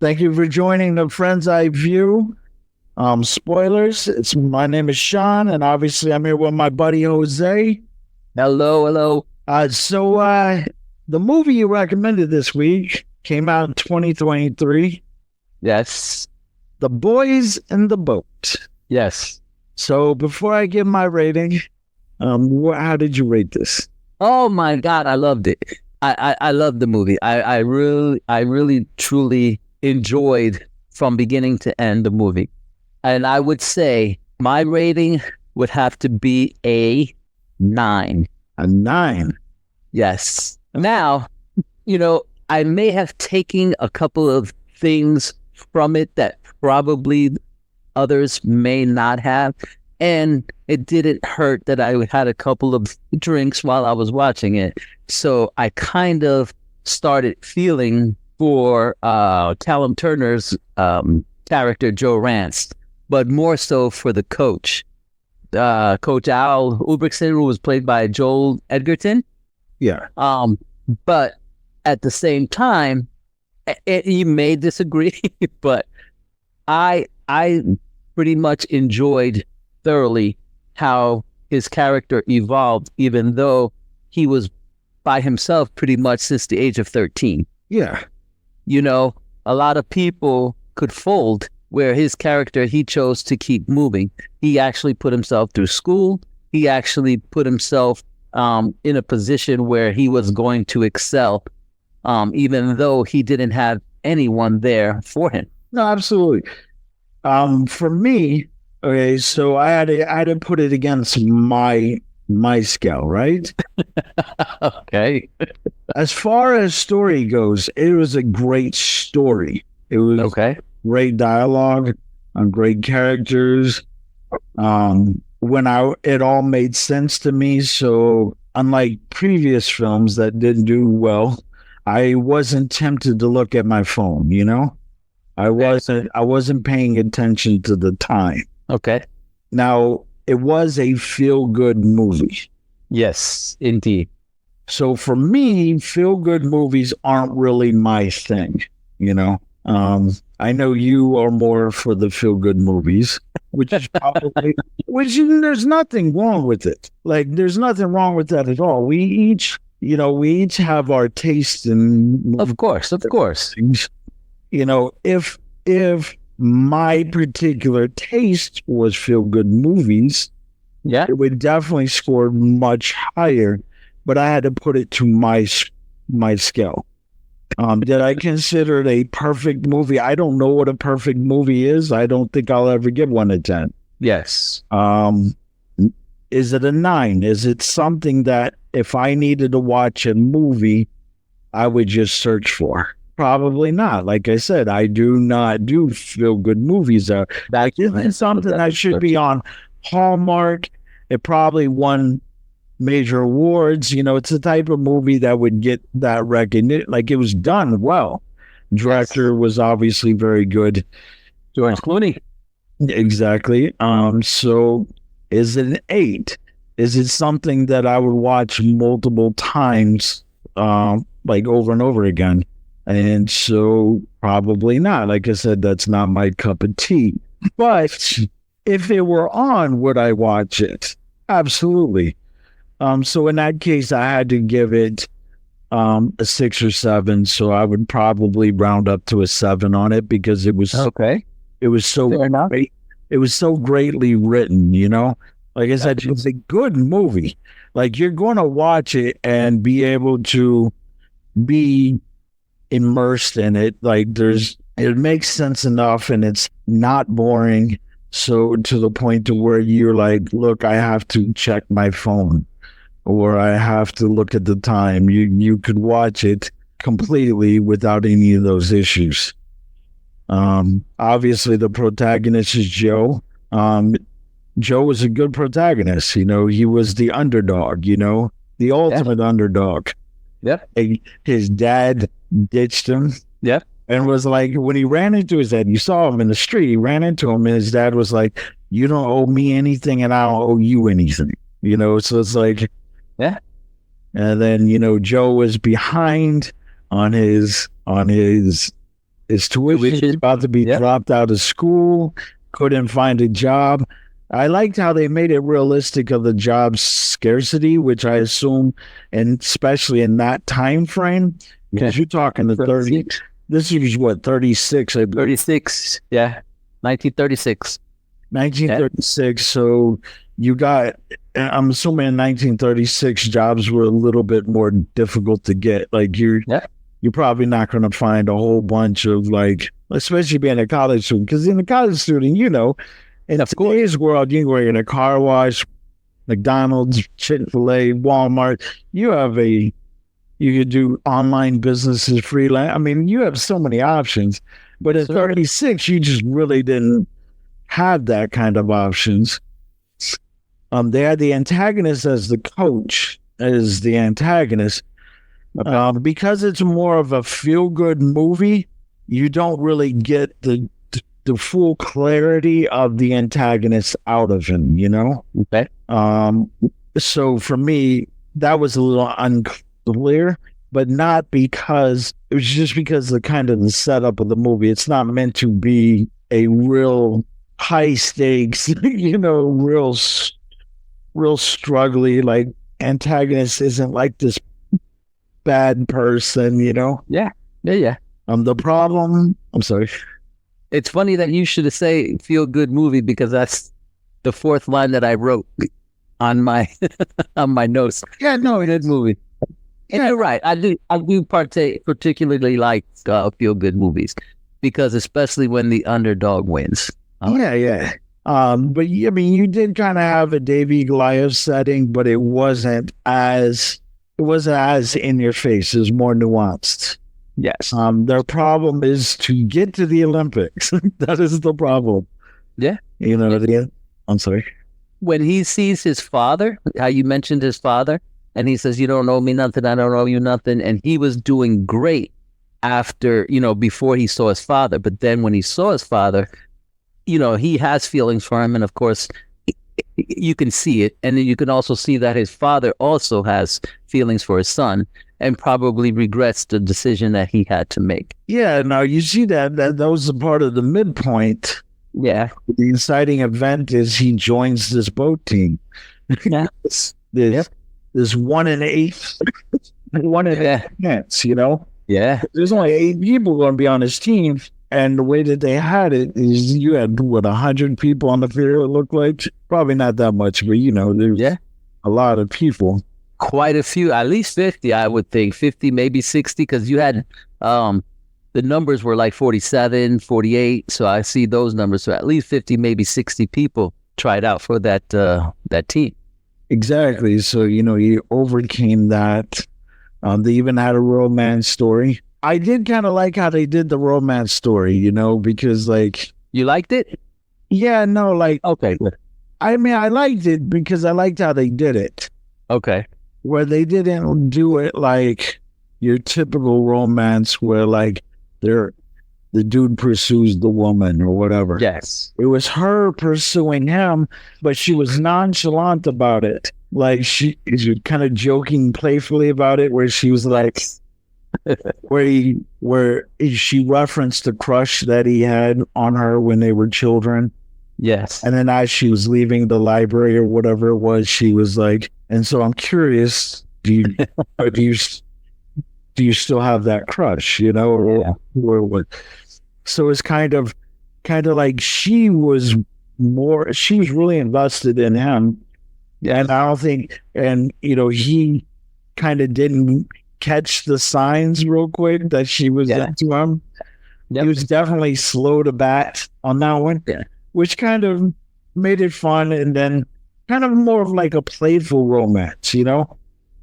Thank you for joining the Friend's Eye View. Spoilers. My name is Shaun, and obviously I'm here with my buddy Jose. Hello, hello. The movie you recommended this week came out in 2023. Yes, The Boys in the Boat. yes. So before I give my rating, how did you rate this? Oh my God, I loved it. I loved the movie. I really, truly enjoyed from beginning to end the movie. And I would say my rating would have to be a 9. A 9. Yes. Now, I may have taken a couple of things from it that probably others may not have. And it didn't hurt that I had a couple of drinks while I was watching it. So I kind of started feeling for Callum Turner's character, Joe Rance, but more so for the coach. Coach Al Ulbrichtsen, who was played by Joel Edgerton. Yeah. But at the same time, you may disagree, but I pretty much enjoyed thoroughly how his character evolved, even though he was by himself pretty much since the age of 13. Yeah. A lot of people could fold where his character, he chose to keep moving. He actually put himself through school. He actually put himself in a position where he was going to excel, even though he didn't have anyone there for him. No, absolutely. For me, okay, so I had to put it against my scale, right? Okay. As far as story goes, it was a great story. It was Okay. great dialogue, great characters. It all made sense to me. So unlike previous films that didn't do well, I wasn't tempted to look at my phone. I wasn't paying attention to the time. Okay. Now, it was a feel-good movie. Yes, indeed. So for me, feel-good movies aren't really my thing, I know you are more for the feel-good movies, which is probably, there's nothing wrong with it. Like, there's nothing wrong with that at all. We each have our taste in Of course. things. If my particular taste was feel-good movies, Yeah. it would definitely score much higher, but I had to put it to my scale. Did I consider it a perfect movie? I don't know what a perfect movie is. I don't think I'll ever give one a 10. Yes. Is it a 9? Is it something that if I needed to watch a movie, I would just search for? Probably not. Like I said, I do not do feel good movies. That isn't something that should be on Hallmark. It probably won major awards. It's the type of movie that would get that recognition. Like, it was done well. Director was obviously very good. George Clooney. Exactly. So is it an 8? Is it something that I would watch multiple times, like over and over again? And so probably not. Like I said, that's not my cup of tea. But if it were on, would I watch it? Absolutely. So in that case, I had to give it a 6 or 7. So I would probably round up to a 7 on it because it was Okay. it was so Fair enough. great. It was so greatly written. Like I said, it's a good movie. Like, you're going to watch it and be able to be immersed in it. Like, it makes sense enough, and it's not boring. So to the point to where you're like, look, I have to check my phone, or I have to look at the time. You could watch it completely without any of those issues. Obviously the protagonist is Joe. Joe was a good protagonist. He was the underdog, the ultimate underdog. Yep. His dad ditched him. Yep. And was like, when he ran into his dad, you saw him in the street, he ran into him, and his dad was like, you don't owe me anything and I don't owe you anything. So it's like, yeah. And then, Joe was behind on his His tuition is about to be dropped out of school, couldn't find a job. I liked how they made it realistic of the job scarcity, which I assume, and especially in that time frame, because you're talking the 30. This was what, 36? 36, yeah, 1936. 1936. So you got, I'm assuming in 1936, jobs were a little bit more difficult to get. Like you're probably not going to find a whole bunch of like, especially being a college student, because in a college student, you know, in today's world, you work in a car wash, McDonald's, Chick-fil-A, Walmart. You could do online businesses, freelance. I mean, you have so many options. But at 36, you just really didn't have that kind of options. They had the antagonist as the coach, as the antagonist. Because it's more of a feel-good movie, you don't really get the full clarity of the antagonist out of him, you know? Okay. So for me, that was a little unclear, but not because, it was just because the kind of the setup of the movie. It's not meant to be a real high stakes, you know, real struggly, like antagonist isn't like this bad person, you know? Yeah. The problem, I'm sorry. It's funny that you should say feel good movie, because that's the fourth line that I wrote on my on my notes. Yeah, no, good movie. And you're right. I do particularly like feel good movies, because especially when the underdog wins. Yeah. But I mean, you did kind of have a Davy Goliath setting, but it wasn't as in your face. It was more nuanced. Yes. Their problem is to get to the Olympics. That is the problem. Yeah. You know, I'm sorry. When he sees his father, how you mentioned his father, and he says, "You don't owe me nothing. I don't owe you nothing." And he was doing great after, you know, before he saw his father. But then when he saw his father, you know, he has feelings for him. And of course, you can see it. And then you can also see that his father also has feelings for his son, and probably regrets the decision that he had to make. Yeah, now you see that was a part of the midpoint. Yeah. The inciting event is he joins this boat team. Yeah. There's 1 in 8. 1 in 8 chance, you know? Yeah. There's only 8 people going to be on his team. And the way that they had it is you had, 100 people on the field, it looked like? Probably not that much, but, you know, there's a lot of people. Quite a few, at least 50, I would think. 50, maybe 60, because you had the numbers were like 47, 48. So I see those numbers. So at least 50, maybe 60 people tried out for that team. Exactly. So, you know, he overcame that. They even had a romance story. I did kind of like how they did the romance story, you know, because like... You liked it? Yeah, no, like... Okay, good. I mean, I liked it because I liked how they did it. Okay. Where they didn't do it like your typical romance where like the dude pursues the woman or whatever. Yes. It was her pursuing him, but she was nonchalant about it. Like she was kind of joking playfully about it, where she was like, where she referenced the crush that he had on her when they were children. Yes. And then as she was leaving the library or whatever it was, she was like, and so I'm curious, do you still have that crush, you know, or what? So it's kind of like she was really invested in him. And I don't think, and you know, he kind of didn't catch the signs real quick that she was into him. Yep. He was definitely slow to bat on that one, which kind of made it fun, and then kind of more of like a playful romance, you know,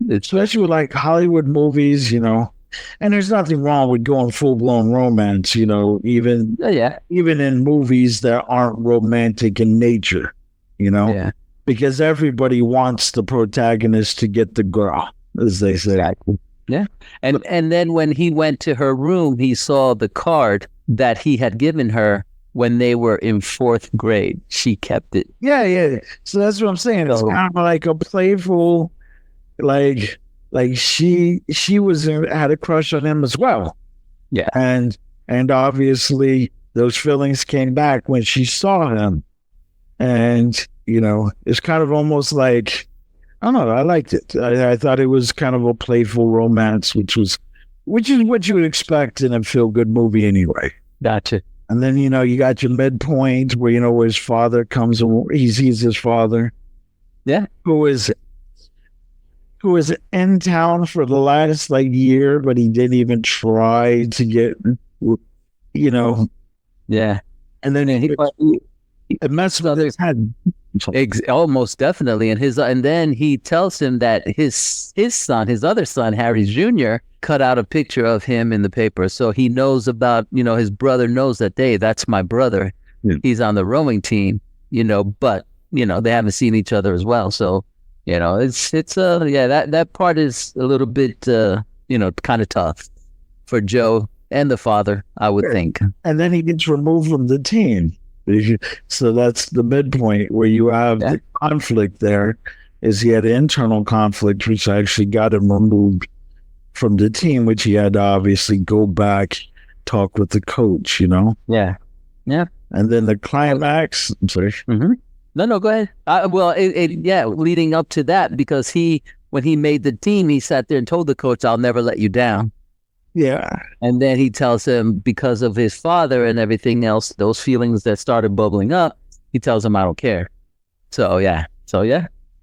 especially with like Hollywood movies, you know. And there's nothing wrong with going full-blown romance, you know, even in movies that aren't romantic in nature, you know. Yeah. Because everybody wants the protagonist to get the girl, as they say. Exactly. Yeah. And then when he went to her room, he saw the card that he had given her when they were in 4th grade. She kept it. Yeah. So that's what I'm saying. It's kind of like a playful, like she had a crush on him as well. Yeah. And And obviously, those feelings came back when she saw him. And, it's kind of almost like, I don't know, I liked it. I thought it was kind of a playful romance, which is what you would expect in a feel good movie anyway. Gotcha. And then, you got your midpoint where, where his father comes and he sees his father. Yeah. Who is in town for the last year, but he didn't even try to get, Yeah. And then it messed with his head. Almost definitely. And then he tells him that his son, his other son, Harry Jr., cut out a picture of him in the paper. So he knows about, his brother knows that, hey, that's my brother. Yeah. He's on the rowing team, but, they haven't seen each other as well. So, that part is a little bit, kind of tough for Joe and the father, I would think. And then he gets removed from the team. So that's the midpoint where you have the conflict there. Is he had internal conflict, which actually got him removed from the team, which he had to obviously go back, talk with the coach, Yeah. Yeah. And then the climax, I'm sorry. Mm-hmm. No, go ahead. Leading up to that, because when he made the team, he sat there and told the coach, I'll never let you down. Yeah. And then he tells him, because of his father and everything else, those feelings that started bubbling up, he tells him, I don't care. So, yeah.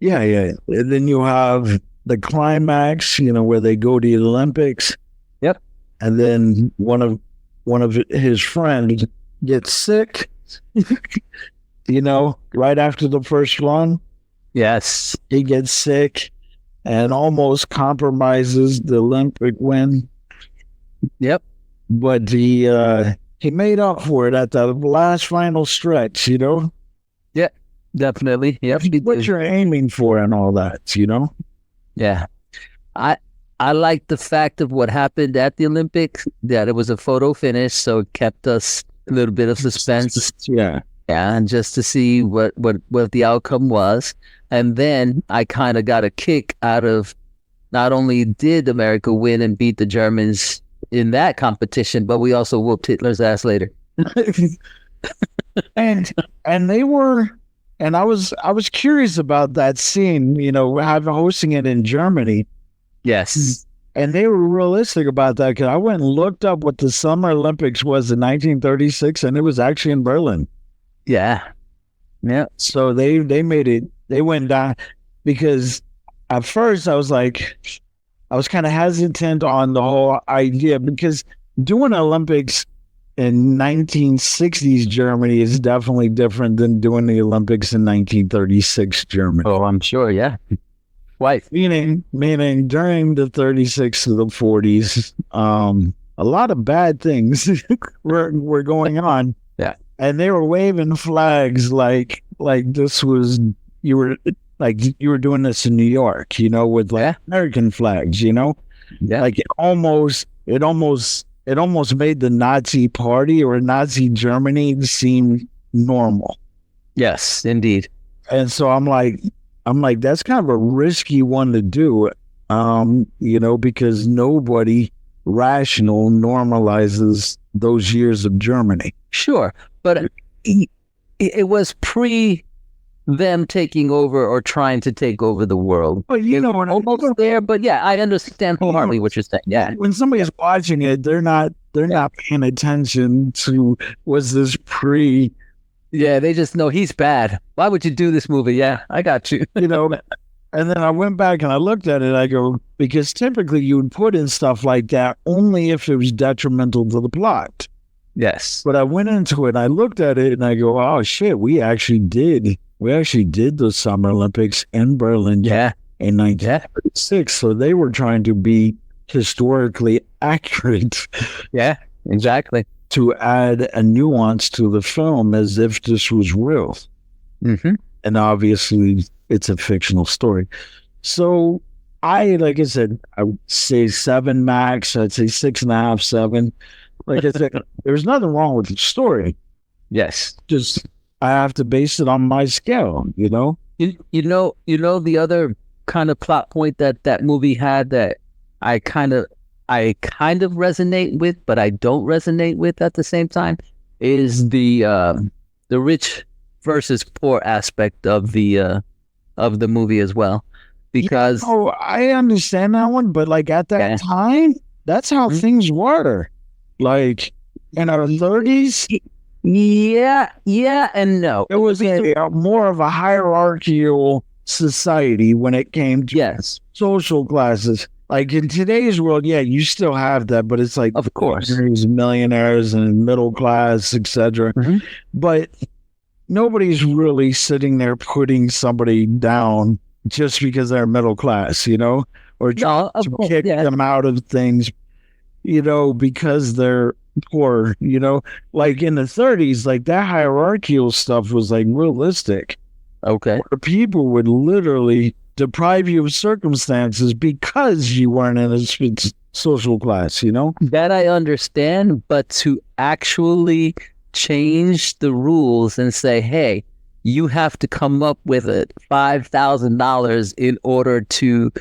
Yeah. And then you have the climax, where they go to the Olympics. Yep. And then one of his friends gets sick, right after the first run. Yes. He gets sick and almost compromises the Olympic win. Yep. But he made up for it at the last final stretch, Yeah, definitely. Yep. What you're aiming for and all that, Yeah. I like the fact of what happened at the Olympics, that it was a photo finish, so it kept us a little bit of suspense. Yeah. And just to see what the outcome was. And then I kind of got a kick out of, not only did America win and beat the Germans in that competition, but we also whooped Hitler's ass later. and they were, and I was curious about that scene, hosting it in Germany. Yes. And they were realistic about that, because I went and looked up what the Summer Olympics was in 1936, and it was actually in Berlin. Yeah. Yeah. So they made it, they went down, because at first I was kind of hesitant on the whole idea, because doing Olympics in 1960s Germany is definitely different than doing the Olympics in 1936 Germany. Oh, I'm sure. Yeah. Right. Meaning during the 36 to the 40s, a lot of bad things were going on. Yeah. And they were waving flags like this was, you were doing this in New York, with American flags, Yeah. Like it almost made the Nazi party or Nazi Germany seem normal. Yes, indeed. And so I'm like, that's kind of a risky one to do, because nobody rational normalizes those years of Germany. Sure. But it was pre them taking over or trying to take over the world. But almost there. But yeah, I understand wholeheartedly what you're saying. Yeah. When somebody's watching it, they're not paying attention to, was this pre. Yeah, they just know he's bad. Why would you do this movie? Yeah, I got you. And then I went back and I looked at it. I go, because typically you would put in stuff like that only if it was detrimental to the plot. Yes. But I went into it and I looked at it and I go, oh shit, we actually did the Summer Olympics in Berlin in 1936. So they were trying to be historically accurate. Yeah, exactly. To add a nuance to the film as if this was real. Mm-hmm. And obviously it's a fictional story. So like I said, I would say 7 max. I'd say 6.5, 7. Like I said, there's nothing wrong with the story. Yes. Just, I have to base it on my scale, You know the other kind of plot point that movie had that I kind of I kind of resonate with, but I don't resonate with at the same time, is the rich versus poor aspect of the movie as well, because Oh, I understand that one, but like at that time, that's how things were. Like in our 30s, yeah, and no, it was more of a hierarchical society when it came to social classes. Like in today's world, yeah, you still have that, but it's like, of course, there's millionaires and middle class, etc. But nobody's really sitting there putting somebody down just because they're middle class, or to kick them out of things, because they're poor, like in the 30s, like that hierarchical stuff was like realistic. Okay. Where people would literally deprive you of circumstances because you weren't in a social class, That I understand, but to actually change the rules and say, hey, you have to come up with $5,000 in order to,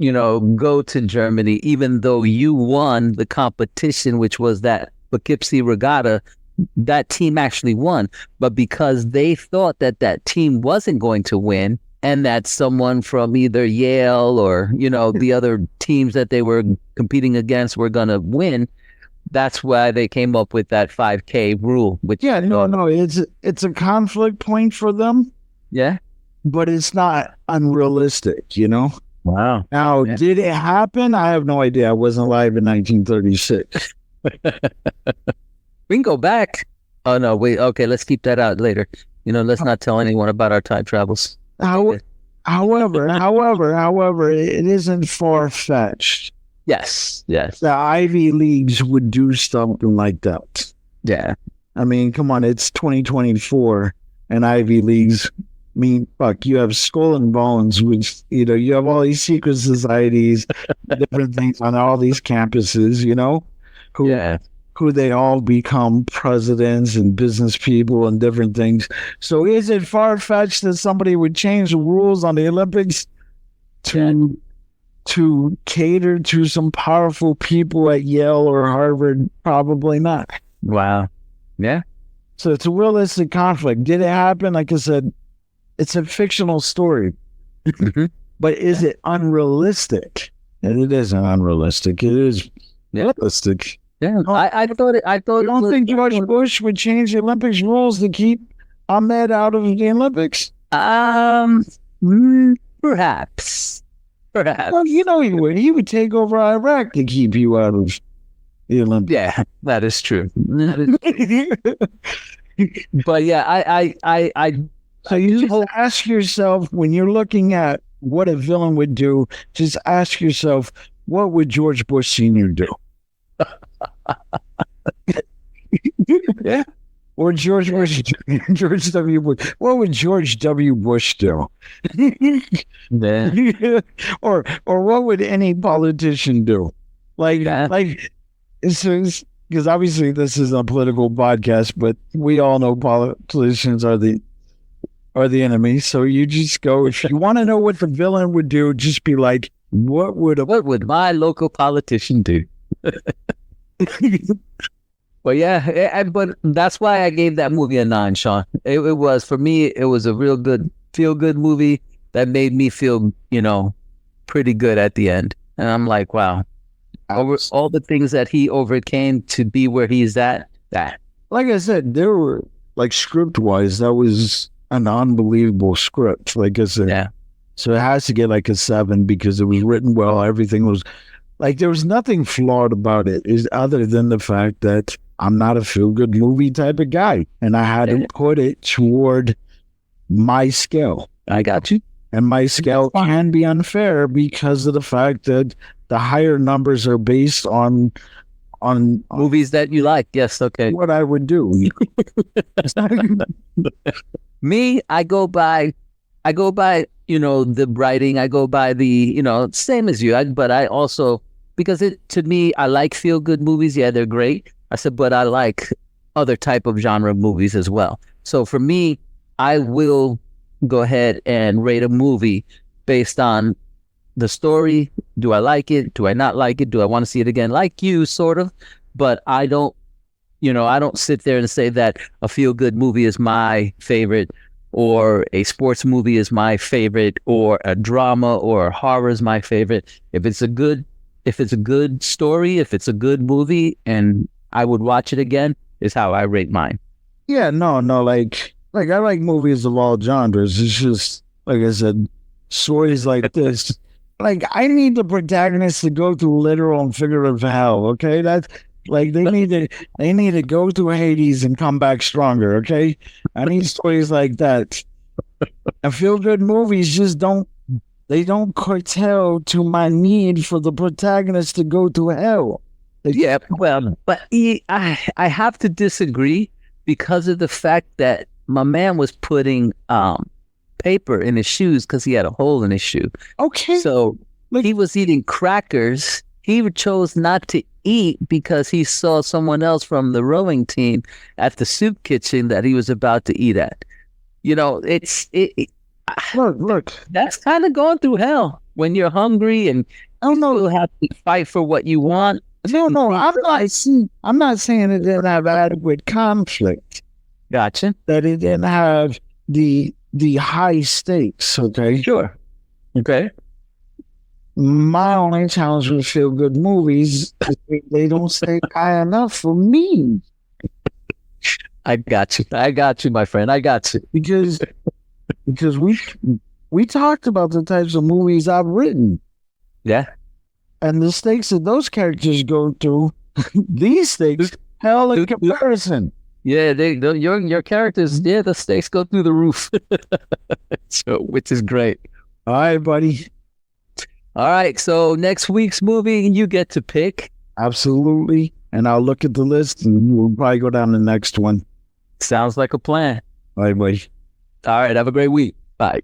go to Germany, even though you won the competition, which was that Poughkeepsie Regatta. That team actually won, but because they thought that team wasn't going to win, and that someone from either Yale or, the other teams that they were competing against were going to win, that's why they came up with that 5K rule. Which it's a conflict point for them. Yeah. But it's not unrealistic, Wow. Now, did it happen? I have no idea. I wasn't alive in 1936. We can go back. Oh, no, wait. Okay, let's keep that out later. Let's not tell anyone about our time travels. However, it isn't far-fetched. Yes. The Ivy Leagues would do something like that. Yeah. I mean, come on, it's 2024, and Ivy Leagues, fuck, you have Skull and Bones, which, you have all these secret societies, different things on all these campuses, who they all become presidents and business people and different things. So is it far-fetched that somebody would change the rules on the Olympics to cater to some powerful people at Yale or Harvard? Probably not. Wow. Yeah. So it's a realistic conflict. Did it happen? Like I said, it's a fictional story. But is it unrealistic? And it isn't unrealistic. It is realistic. Yeah, I thought. You don't think George Bush would change the Olympics rules to keep Ahmed out of the Olympics? Perhaps. Well, he would. He would take over Iraq to keep you out of the Olympics. Yeah, that is true. But yeah, I. So you just ask yourself, when you're looking at what a villain would do, just ask yourself, what would George Bush Sr. do? Yeah. Or George W. Bush. What would George W. Bush do? Or what would any politician do? Because obviously this is a political podcast, but we all know politicians are the enemy. So you just go, if you want to know what the villain would do, just be like, what would my local politician do? But yeah, but that's why I gave that movie a 9, Shaun. It was, for me, it was a real good, feel-good movie that made me feel, pretty good at the end. And I'm like, wow, over all the things that he overcame to be where he's at, that. Like I said, there were, like, script-wise, that was an unbelievable script. Like I said, yeah. So it has to get like a 7 because it was written well. Everything was, like, there was nothing flawed about it, other than the fact that I'm not a feel-good movie type of guy, and I had to put it toward my scale. I got you. And my scale can be unfair because of the fact that the higher numbers are based on movies that you like. Yes, okay. What I would do. Me, I go by, the writing. I go by the, same as you. But I also, because to me, I like feel-good movies. Yeah, they're great. I said, but I like other type of genre movies as well. So for me, I will go ahead and rate a movie based on the story. Do I like it? Do I not like it? Do I want to see it again? Like you, sort of. But I don't, I don't sit there and say that a feel-good movie is my favorite, or a sports movie is my favorite, or a drama or a horror is my favorite. If it's a good story, if it's a good movie, and I would watch it again, is how I rate mine. Yeah, no, like I like movies of all genres. It's just like I said, stories like this. Like I need the protagonist to go through literal and figurative hell. Okay, that's like they need to go through Hades and come back stronger. Okay, I need stories like that. And feel good movies just don't curtail to my need for the protagonist to go through hell. Yeah, well, but I have to disagree because of the fact that my man was putting paper in his shoes because he had a hole in his shoe. Okay. So he was eating crackers. He chose not to eat because he saw someone else from the rowing team at the soup kitchen that he was about to eat at. Look. That's kind of going through hell when you're hungry and you have to fight for what you want. No, I'm not saying it didn't have adequate conflict. Gotcha. That it didn't have the high stakes. Okay. Sure. Okay. My only challenge with feel good movies is they don't stay high enough for me. I got you, my friend. I got you. Because we talked about the types of movies I've written. Yeah. And the stakes that those characters go through, these stakes, hell in comparison. Yeah, your characters, the stakes go through the roof. So, which is great. All right, buddy. All right, so next week's movie you get to pick. Absolutely. And I'll look at the list and we'll probably go down the next one. Sounds like a plan. All right, buddy. All right, have a great week. Bye.